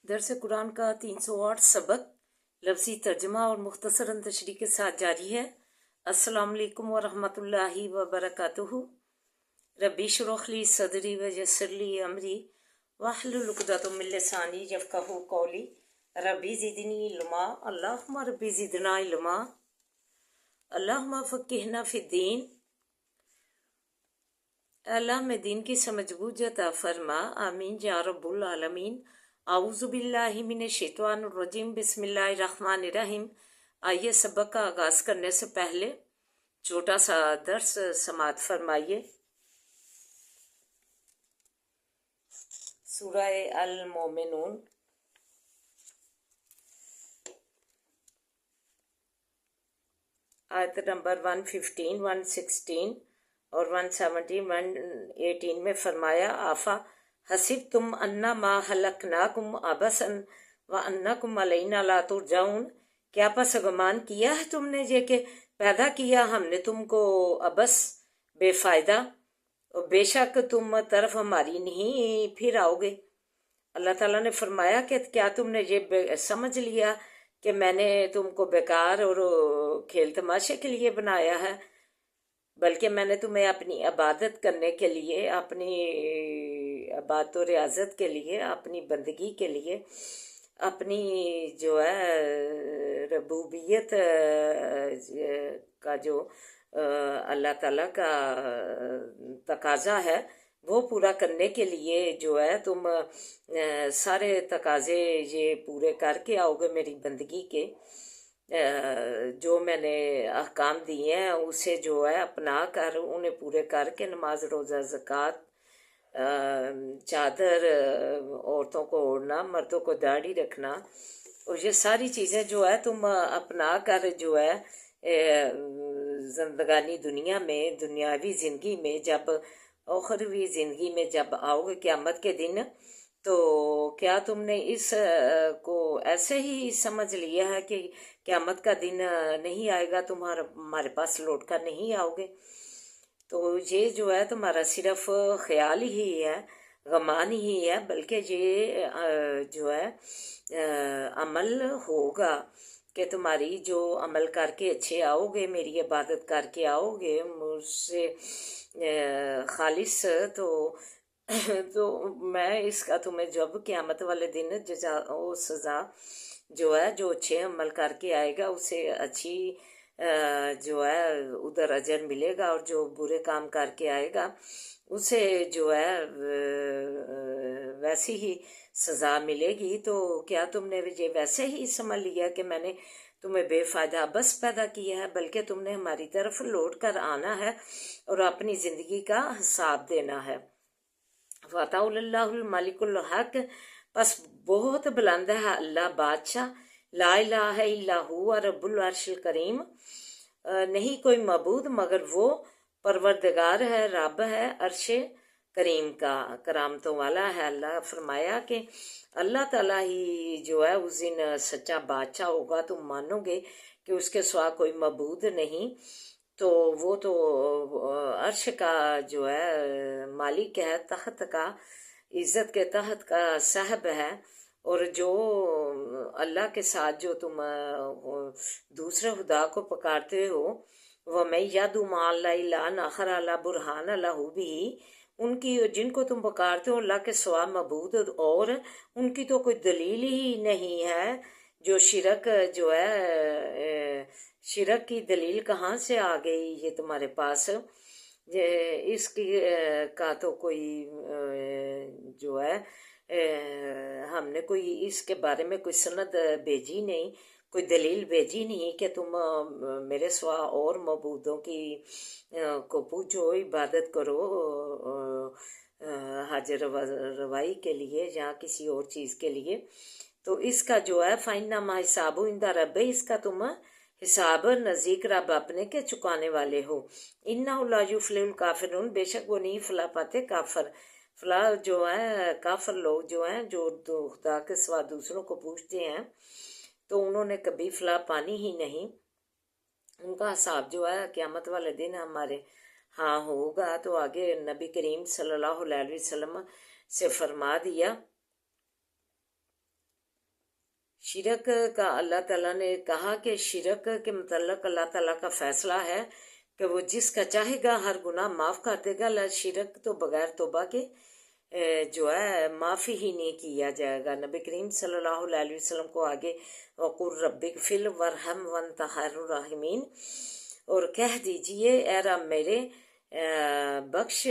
दरस कुरान का 308 सबक लफ्ज़ी तर्जमा और मुख्तसरन तशरीह के साथ जारी है। अस्सलाम वालेकुम व रहमतुल्लाहि व बरकातुहू। रब्बी शुरह ली सदरी व यस्सिर ली अमरी वहलुल उक़दतम मिन लिसानी यफ़क़हू क़ौली। रब्बी ज़िदनी इल्मा, अल्लाहुम्मा रब्बी ज़िदना इल्मा, अल्लाहुम्मा फ़क़्क़िहना फ़िद्दीन। अल्लाह में दीन की समझ बूझ अता फरमा, आमीन या रब्बुल आलमीन। आऊज़ु बिल्लाहि मिनश शैतानिर रजीम, बिस्मिल्लाहिर रहमानिर रहीम। आइए सबक का आगाज़ करने से पहले छोटा सा दर्स समात फरमाइए। सूरह अल मोमिनून आयत नंबर 115, 116 और 117, 118 में फरमाया, आफा हसिब तुम अन्ना मा हलकनाकुम अबसन व अन्नकुम अलैना ला तुरजाउन। क्या पस गुमान किया है तुमने ये कि पैदा किया हमने तुमको अबस बेफ़ायदा, और बेशक तुम तरफ हमारी नहीं फिर आओगे। अल्लाह ताला ने फरमाया कि क्या तुमने ये समझ लिया कि मैंने तुमको बेकार और खेल तमाशे के लिए बनाया है, बल्कि मैंने तुम्हें अपनी इबादत करने के लिए, अपनी इबादत और रियाजत के लिए, अपनी बंदगी के लिए, अपनी जो है रबूबियत का जो अल्लाह ताला का तकाजा है वो पूरा करने के लिए जो है तुम सारे तकाजे ये पूरे करके आओगे मेरी बंदगी के। जो मैंने अहकाम दिए हैं उसे जो है अपना कर उन्हें पूरे करके नमाज रोज़ा ज़कात, चादर, औरतों को ओढ़ना, मर्दों को दाढ़ी रखना, और ये सारी चीज़ें जो है तुम अपना कर जो है जिंदगानी दुनिया में, दुनियावी ज़िंदगी में, जब आखिरी ज़िंदगी में जब आओगे क़यामत के दिन, तो क्या तुमने इस को ऐसे ही समझ लिया है कि क़यामत का दिन नहीं आएगा, हमारे पास लौट कर नहीं आओगे? तो ये जो है तुम्हारा सिर्फ ख्याल ही है, गमान ही है, बल्कि ये जो है अमल होगा कि तुम्हारी जो अमल करके अच्छे आओगे, मेरी इबादत करके आओगे मुझसे खालिस, तो मैं इसका तुम्हें जब क़यामत वाले दिन जजा और सज़ा जो है, जो अच्छे अमल करके आएगा उसे अच्छी जो है उधर अजर मिलेगा, और जो बुरे काम करके आएगा उसे जो है वैसी ही सज़ा मिलेगी। तो क्या तुमने ये वैसे ही समझ लिया कि मैंने तुम्हें बेफ़ायदा बस पैदा किया है, बल्कि तुमने हमारी तरफ लौट कर आना है और अपनी ज़िंदगी का हिसाब देना है। फ़ताउल्लाहुल मालिकुल हक, बस बहुत बुलंद है अल्लाह बादशाह, ला इलाहा इल्ला हुवा रब्बुल अर्शिल करीम, नहीं कोई मबूद मगर वो परवरदिगार है, रब है अर्श करीम का, करामतों वाला है। अल्लाह फरमाया कि अल्लाह ताला ही जो है उस दिन सच्चा बादशाह होगा। तुम मानोगे कि उसके सिवा कोई मबूद नहीं, तो वो तो अर्श का जो है मालिक है, तख्त का, इज़्ज़त के तहत का साहब है। और जो अल्लाह के साथ जो तुम दूसरे खुदा को पकारते हो, वह मैं यादू माला नखर अला बुरहान अल्लाह भी, उनकी जिनको तुम पकारते हो अल्लाह के सिवा मबूद, और उनकी तो कोई दलील ही नहीं है। जो शिरक जो है, शिरक की दलील कहाँ से आ गई ये तुम्हारे पास? इसकी का तो कोई जो है हमने कोई इसके बारे में कोई सनद भेजी नहीं, कोई दलील भेजी नहीं कि तुम मेरे सिवा और मबूदों की को पूजो, इबादत करो हाजिर रवाई के लिए या किसी और चीज़ के लिए। तो इसका जो है फ़ाइना मा हिसाबु इंदा रब्बे, इसका तुम हिसाब नज़दीक रब अपने के चुकाने वाले हो। इन्ना ला युफ्लिहुल काफिरून, बेशक वो नहीं फला पाते काफर। फला जो है काफर लोग जो हैं, जो खुदा के सिवा दूसरों को पूछते हैं, तो उन्होंने कभी फला पानी ही नहीं। उनका हिसाब जो है क़यामत वाले दिन हमारे हाँ होगा। तो आगे नबी करीम सल्लल्लाहु अलैहि वसल्लम से फरमा दिया शिरक का अल्लाह ताला ने कहा कि शिरक के मतलब अल्लाह ताला का फैसला है कि वो जिसका चाहेगा हर गुनाह माफ़ कर देगा। शिरक तो बगैर तौबा के जो है माफ़ी ही नहीं किया जाएगा। नबी करीम सल्लल्लाहु अलैहि वसल्लम को आगे वक़ुर रब्बिक फिल वरहम वंत खैरुर राहिमीन, और कह दीजिए ए रब मेरे बख्श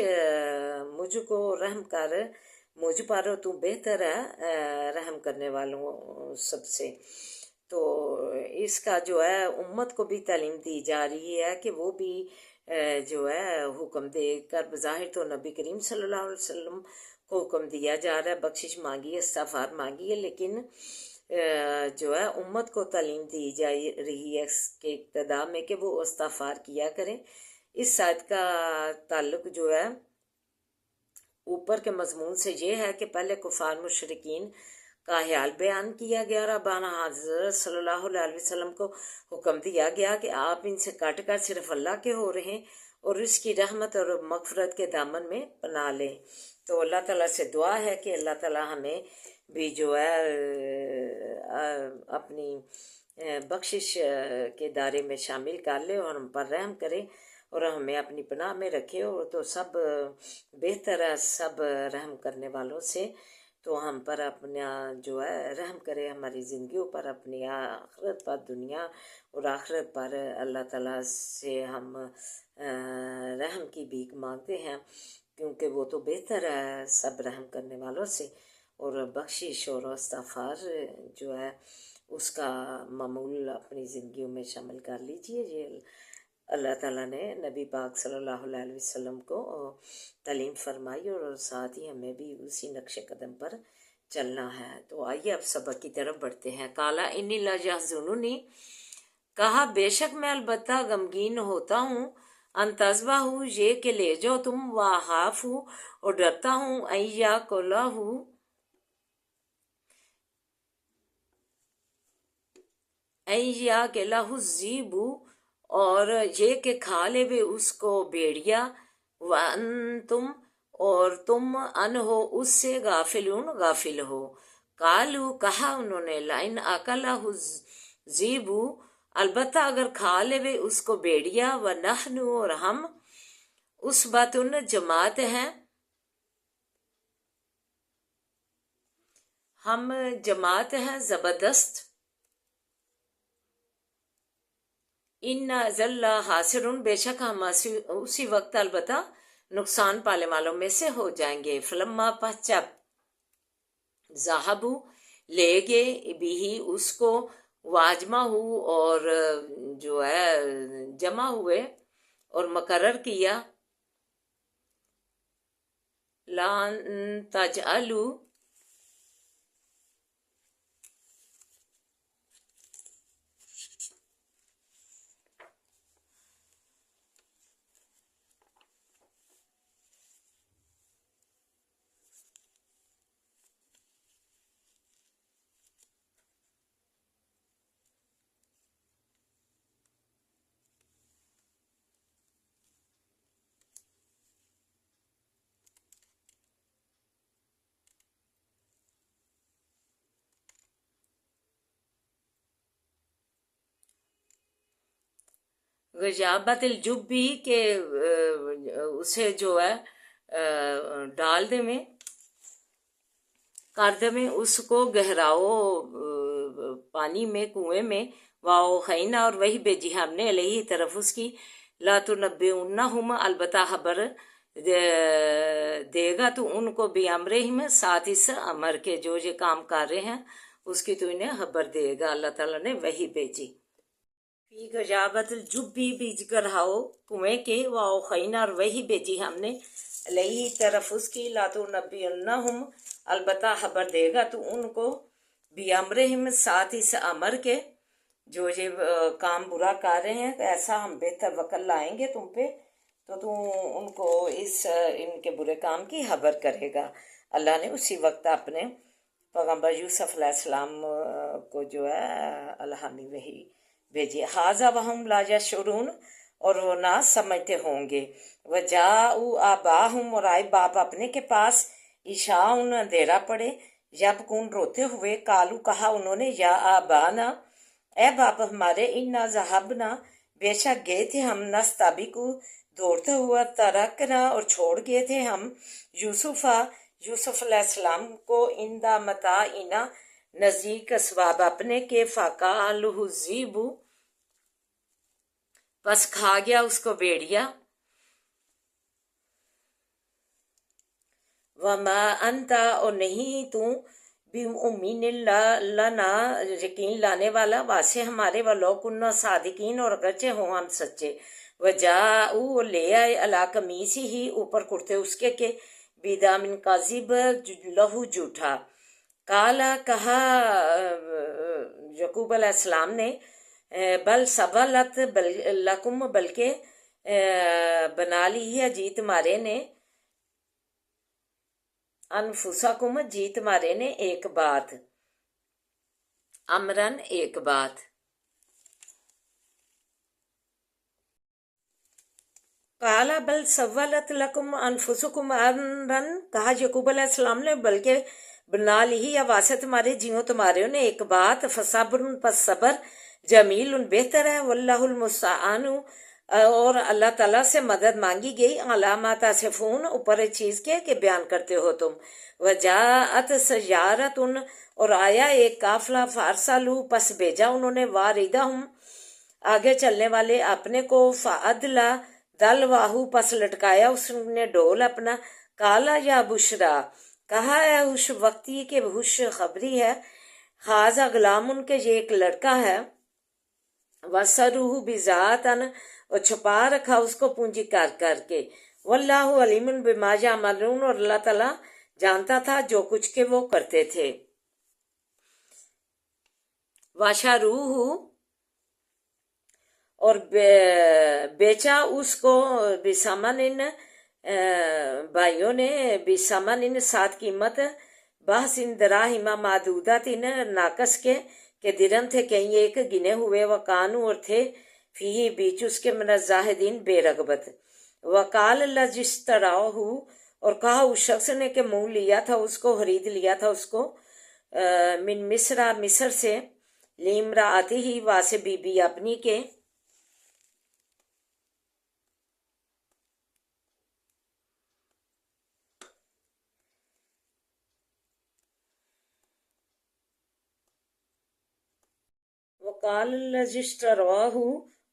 मुझको रहम कर, मुझ पर तू बेहतर है रहम करने वालों सबसे। तो इसका जो है उम्मत को भी तालीम दी जा रही है कि वो भी जो है हुक्म देकर, बज़ाहिर तो नबी करीम सल्लल्लाहु अलैहि वसल्लम को हुक्म दिया जा रहा है बख्शिश मांगिए, इस्तग़फ़ार मांगिए, लेकिन जो है उम्मत को तालीम दी जा रही है इसके इब्तिदा में कि वो इस्तग़फ़ार किया करें। इस आयत का ताल्लुक जो है ऊपर के मजमून से ये है कि पहले कुफार मुशरिकीन का ख्याल बयान किया गया। रब्बाना हज़रत सल्लल्लाहु अलैहि वसल्लम को हुक्म दिया गया कि आप इनसे कट कर सिर्फ अल्लाह के हो रहे हैं और इसकी रहमत और मग़फ़िरत के दामन में पना लें। तो अल्लाह ताला से दुआ है कि अल्लाह ताला हमें भी जो है अपनी बख्शिश के दायरे में शामिल कर ले और हम पर रहम करे और हमें अपनी पनाह में रखे। और तो सब बेहतर है सब रहम करने वालों से, तो हम पर अपना जो है रहम करे, हमारी ज़िंदगियों पर, अपनी आखिरत पर, दुनिया और आखिरत पर। अल्लाह ताला से हम रहम की भीख मांगते हैं क्योंकि वो तो बेहतर है सब रहम करने वालों से। और बख्शिश और इस्तग़फ़ार जो है उसका मामूल अपनी ज़िंदगियों में शामिल कर लीजिए। ये अल्लाह ताला ने नबी पाक सल्लल्लाहु अलैहि वसल्लम को तालीम फरमाई और साथ ही हमें भी उसी नक्शे कदम पर चलना है। तो आइए अब सबक की तरफ बढ़ते हैं। काला इन्नी ला यहज़ुनुनी, कहा बेशक मैं अलबत्ता गमगीन होता हूँ, अंतज़बा हूँ ये कि ले जाओ तुम, वाहाफ हूँ और डरता हूँ, अय्या कोला हूँ अय्या के लाहू ज़ीबू, और ये कि खा ले वे उसको भेड़िया, वन तुम और तुम अन हो उससे गाफिलून गाफिल हो। कालू कहा उन्होंने, लाइन अकलहु ज़ीबू, अलबत्ता अगर खा ले वे उसको भेड़िया, व नहनु और हम उस बातुन जमात हैं, हम जमात हैं ज़बरदस्त। इन अज़ल्ला हासिरुन, बेशक हम उसी वक्त अलबत्ता नुकसान पाले वालों में से हो जाएंगे। फलम्मा पश्चात ज़ाहबू ले गए बिही उसको, वाजमा हु और जो है जमा हुए और मुकर्रर किया, लान तजअलू गजाबतिल जुब्बी के उसे जो है डाल दे में कर दे में उसको गहराओ पानी में, कुएं में, वाओ खैना और वही भेजी हमने अलही तरफ उसकी, ला तो नब्बे उन्ना हम अलबत्ता खबर देगा तो उनको भी अमरे ही में साथ इस अमर के जो ये काम कर रहे हैं उसकी तो इन्हें खबर देगा। अल्लाह ताला ने वही भेजी। फी गजाबतिल जुब्बी बीज गढ़ाओ कुएं के, वाओ खैना और वही भेजी हमने अलही तरफ उसकी, ला तो नब्बे उन्ना हम अलबत्ता खबर देगा तो उनको भी अमरहिम साथ इस अमर के जो ये काम बुरा कर रहे हैं, ऐसा हम बेहतर वक्त लाएंगे तुम पे तो तू उनको इस इनके बुरे काम की खबर करेगा। अल्लाह ने उसी वक्त अपने पैगम्बर यूसुफ अलैहिस्सलाम को जो है अलहमी वही भेजी। हाजा वहम लाजा शुरून, और वो ना समझते होंगे। वह जाऊ आबाहुम, और आए बाप अपने के पास, ईशा उन अंधेरा पड़े, यबकून रोते हुए, कालू कहा उन्होंने, या आबाना, ए बाप हमारे, इन्ना ज़हबना, बेशक गए थे हम, नस्ताबिकु, दौड़ते हुआ, तरकना, और छोड़ गए थे हम, यूसुफा, यूसुफ अलैहिस्सलाम को, इंदा मता इना, नज़दीक असबाब अपने के, फ़कालहु ज़ीबु, बस खा गया उसको भेड़िया, वमा अंता, और नहीं तू, भी उम्मीन लना, यकीन लाने वाला, वासे हमारे, वलो कुन्ना सादिकीन, और अगरचे हो हम सच्चे, वजाऊ, ले आए, अला कमीसी ही, ऊपर कुर्ते उसके के, बिदामिन काजिब, लहू झूठा, काला कहा यकूब अलैहिस्सलाम ने, बल सबलत लकुम, बल्कि बना ली है जी तुम्हारे ने, अनफुसकुम, जी तुम्हारे ने, एक बात, अमरन, एक बात, काला बल सवलत लकुम अनफुसकुम अमरन, कहा यकूब अलैहिस्सलाम ने, बल्कि बना ली ही वासे तुम्हारे, जियो तुम्हारे ने, एक बात, फसब्रुन, पस सबर, जमील, बेहतर है, वल्लाहुल मुस्तआनु, और अल्लाह ताला से मदद मांगी गई, अलामात आसिफून, ऊपर इस चीज़ के बयान करते हो तुम, वजाअत सयारतुन, और आया एक काफिला, फारसालू, पस भेजा उन्होंने, वारिदहुम, आगे चलने वाले अपने को, फाअदला, दल वाहू, पस लटकाया उसने ढोल अपना, काला या बुशरा, कहा है हुश वक्ती के, हुश खबरी है, खाजा गुलाम उनके, ये एक लड़का है, वसरूह बिजातन, और छुपा रखा उसको पूंजी कर करके, वल्लाहु अलीमुन बिमा यामलून, और अल्लाह ताला जानता था जो कुछ के वो करते थे, वशरूह, और बेचा उसको, बिसमनिन, भाइयों ने, बिसमनिन, सात कीमत, बहसिन दराहिमा मादूदातिन, नाकस के दिरम थे कहीं एक गिने हुए, वकानू, और थे फी बीच उसके, मन जाहिदीन, बेरगबत, वकाल लजिस्तराहू, और कहा उस शख्स ने के मुंह लिया था उसको, खरीद लिया था उसको, मिन मिस्रा, मिस्र से, लीमरा आती ही, वासे बीबी अपनी के, वकाल लजिस्टराहू,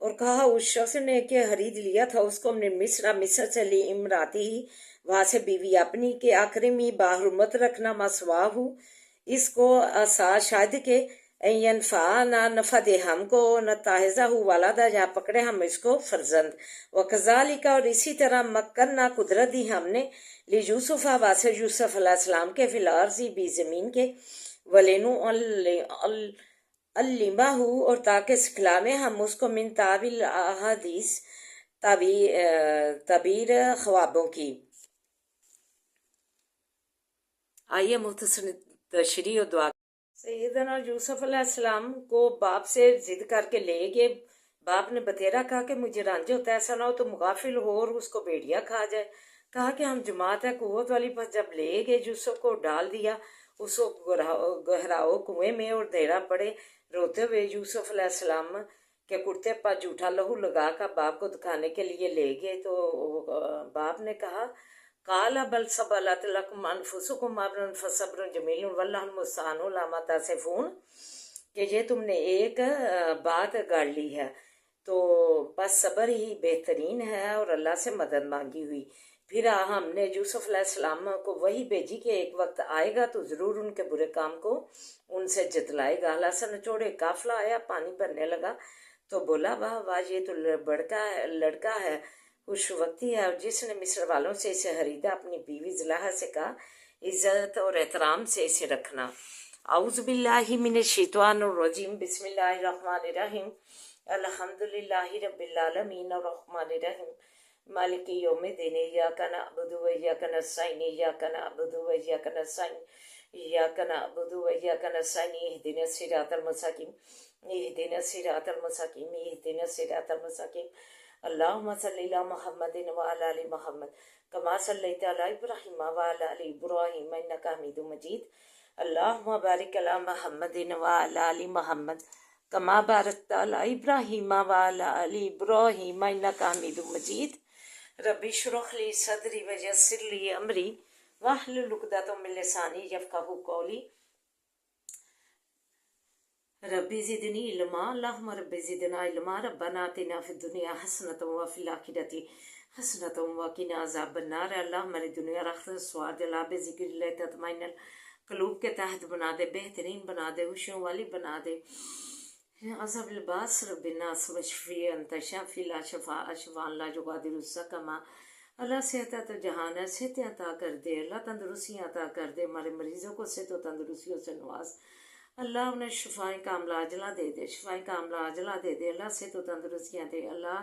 और कहा उस शख्स ने के खरीद लिया था उसको, हमने मिस्र, मिस्र से, ली इमराती ही, वहां से बीवी अपनी के, आखिरी बाहरुमत रखना, मसवाहू, इसको, आसा शायद के, यनफा, ना नफा दे हमको, न ताहिजा हु वालादा, या पकड़े हम इसको फर्जंद, व कजालिका, और इसी तरह मक्कन, ना कुदरत दी हमने, ली यूसुफा, वासे यूसुफ अलैहिस्सलाम के, फिलारजी, बी जमीन के, वलेनु अल्लिमाहू, और ताकि सिखलावे हम उसको, मिन ताविल अहादीस, तबीर ख्वाबों की। आइए मुख्तसर तशरीह और दुआ। सैयदना यूसुफ अलैहिस्सलाम को बाप से जिद करके ले गए, बाप ने बतेरा कहा कि मुझे रंज होता है, ऐसा ना हो तो मुगाफिल हो और उसको भेड़िया खा जाए, कहा कि हम जमात है कुव्वत वाली, पर जब ले गए यूसुफ को डाल दिया उसको गहराओ कुएं में, और देरा पड़े, रोते हुए यूसुफ अलैहिस्सलाम के कुर्ते पर जूठा लहू लगा कर बाप को दिखाने के लिए ले गए, तो बाप ने कहा, काला बल सबलत लकुम अनफुसुकुम अमरन फसब्रुन जमीलुन वल्लाहुल मुस्तआनु अला मा तसिफून, कि ये तुमने एक बात गाड़ ली है, तो बस सब्र ही बेहतरीन है, और अल्लाह से मदद मांगी हुई। फिर हमने यूसुफ अलैहिस्सलाम को वही भेजी कि एक वक्त आएगा तो ज़रूर उनके बुरे काम को उनसे जतलाएगा। अल्लाह से नचोड़े काफिला आया, पानी भरने लगा, तो बोला, वाह वाह, ये तो लड़का है, खुश वक्ती है, और जिसने मिस्र वालों से इसे खरीदा, अपनी बीवी ज़ुलैखा से कहा, इज्जत और एहतराम से इसे रखना। औज़ु बिल्लाहि मिनश शैतानिर रजीम, बिस्मिल्लाहिर रहमानिर रहीम, अल्हम्दुलिल्लाहि रब्बिल आलमीन अर्रहमानिर रहीम, मालिकी यौमिद्दीन, इय्याका नअबुदु व इय्याका नस्तईन, इय्याका नअबुदु व इय्याका नस्तईन, इय्याका नअबुदु व इय्याका नस्तईन, इहदिनस सिरातल मुस्तकीम, इहदिनस सिरातल मुस्तकीम, इहदिनस सिरातल मुस्तकीम, अल्लाहुम्मा सल्लि अला मुहम्मदिन व अला आलि मुहम्मद, कमा सल्लैता अला इब्राहीम व अला आलि इब्राहीम, इन्नका हमीदुम मजीद, اللہم بارک علی محمد وعلی آل محمد کما بارکت علی ابراہیم وعلی آل ابراہیم انک حمید مجید ربی اشرح لی صدری ویسر لی امری واحلل عقدۃ من لسانی یفقہوا قولی ربی زدنی علما اللہم ربی زدنا علما ربنا آتنا فی الدنیا حسنۃ وفی الآخرۃ حسنۃ وقنا عذاب النار۔ اللہ ہماری دنیا رخت سوار دلا بے ذکر اللہ تطمئن القلوب کے تحت بنا دے، بہترین بنا دے، خوشیوں والی بنا دے۔ عذاب الباس رب الناس وشفی انت شافی لا شفاء شفاء لا یغادر سقما۔ اللہ صحت تو جہان ہے، صحت عطا کر دے، اللہ تندرستیاں عطا کر دے، ہمارے مریضوں کو صحت و تندرستیوں سے نواز، اللہ انہیں شفائیں کاملہ عاجلہ دے دے، شفائیں کاملہ عاجلہ دے دے، اللہ صحت و تندرستیاں دے۔ اللہ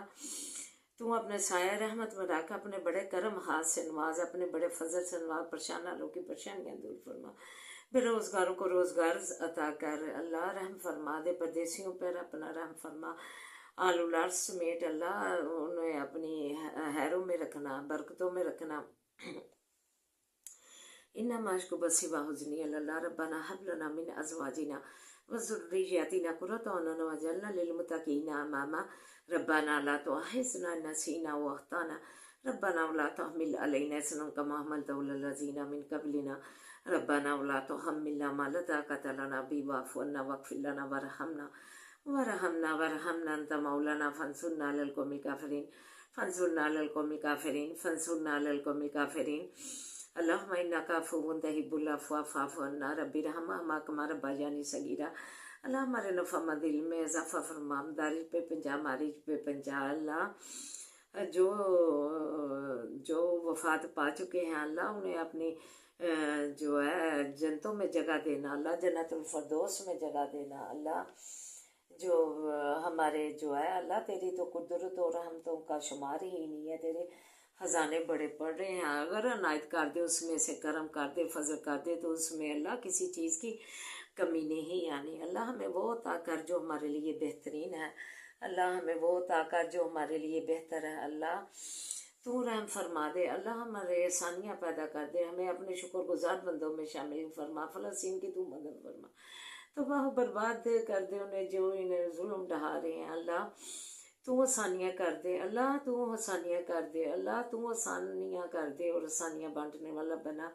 تو اپنے سایہ رحمت میں رکھ، اپنے بڑے کرم ہاتھ سے نواز، اپنے بڑے فضل سے نواز، پریشان لوگوں کی پریشانیاں دور فرما، بے روزگاروں کو روزگار عطا کر، اللہ رحم فرما دے، پردیسیوں پر اپنا رحم فرما، آل الارض سمیت اللہ انہیں اپنی حیروں میں رکھنا، برکتوں میں رکھنا۔ انما اشکو بسی واحزنی اللہ ربنا حب لنا من ازواجنا وذریاتنا قرۃ اعین واجعلنا للمتقین اماما ربنا لا تؤاخذنا ان نسینا واخطانا ربنا ولا تحمل علینا اصرا کما حملته على الذین من قبلنا ربنا ولا تحملنا ما لا طاقة لنا به واعف عنا واغفر لنا وارحمنا انت مولانا فانصرنا على القوم الكافرین اللہم انک عفو تحب العفو فاعف عنا ربی ارحمہما کما ربیانی صغیرا۔ اللہ ہمارے نفع مند علم میں اضافہ فرما، دارج پہ پنجا مارج پہ پنجا۔ اللہ جو وفات پا چکے ہیں اللہ انہیں اپنی جو ہے جنتوں میں جگہ دینا، اللہ جنت الفردوس میں جگہ دینا۔ اللہ جو ہمارے جو ہے اللہ تیری تو قدرت اور رحمتوں کا شمار ہی نہیں ہے، تیرے خزانے بڑے پڑ رہے ہیں، اگر عنایت کر دے اس میں سے کرم کر دے فضل کر دے تو اس میں اللہ کسی چیز کی کمی نہیں آنی۔ اللہ ہمیں وہ عطا کر جو ہمارے لیے بہترین ہے، اللہ ہمیں وہ عطا کر جو ہمارے لیے بہتر ہے۔ اللہ تو رحم فرما دے، اللہ ہمارے آسانیاں پیدا کر دے، ہمیں اپنے شکر گزار بندوں میں شامل فرما۔ فلسطین کی تو مدد فرما، تباہ و برباد کر دے انہیں جو انہیں ظلم ڈھا رہے ہیں۔ اللہ تو آسانیاں کر دے، اللہ تو آسانیاں کر دے، اللہ تو آسانیاں کر دے اور آسانیاں بانٹنے والا بنا،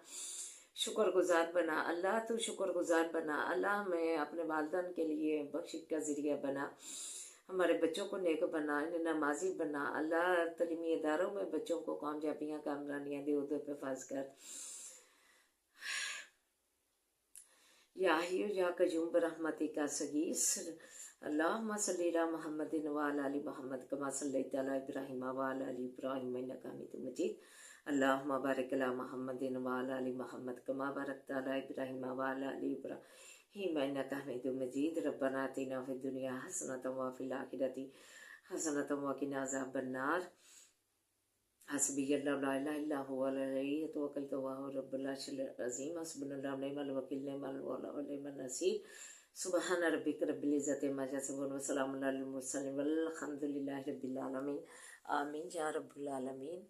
شکر گزار بنا، اللہ تو شکر گزار بنا۔ اللہ ہمیں اپنے والدین کے لیے بخشش کا ذریعہ بنا، ہمارے بچوں کو نیک بنا، انہیں نمازی بنا۔ اللہ تعلیمی اداروں میں بچوں کو کامیابیاں کامرانیاں دے، عہدے پہ فائز کر۔ یا حی یا قیوم برحمتک استغیث۔ اللہم صلی علی محمد وعلی آل محمد کما صلیت علی ابراہیم وعلی آل ابراہیم انک حمید مجید۔ اللہم بارک علی محمد وعلی آل محمد کما بارکت علی ابراہیم وعلی آل ابراہیم انک حمید مجید۔ ربنا آتنا فی الدنیا حسنۃ وفی الآخرۃ حسنۃ وقنا عذاب النار۔ حسبی اللہ لا الہ الا هو علیہ توکلت وهو رب العرش العظیم۔ حسبنا اللہ ونعم الوکیل نعم المولا ونعم النصیر۔ سبحان ربک رب العزت عما یصفون وسلام علی المرسلین والحمد للہ رب العالمین۔ آمین یا رب العالمین۔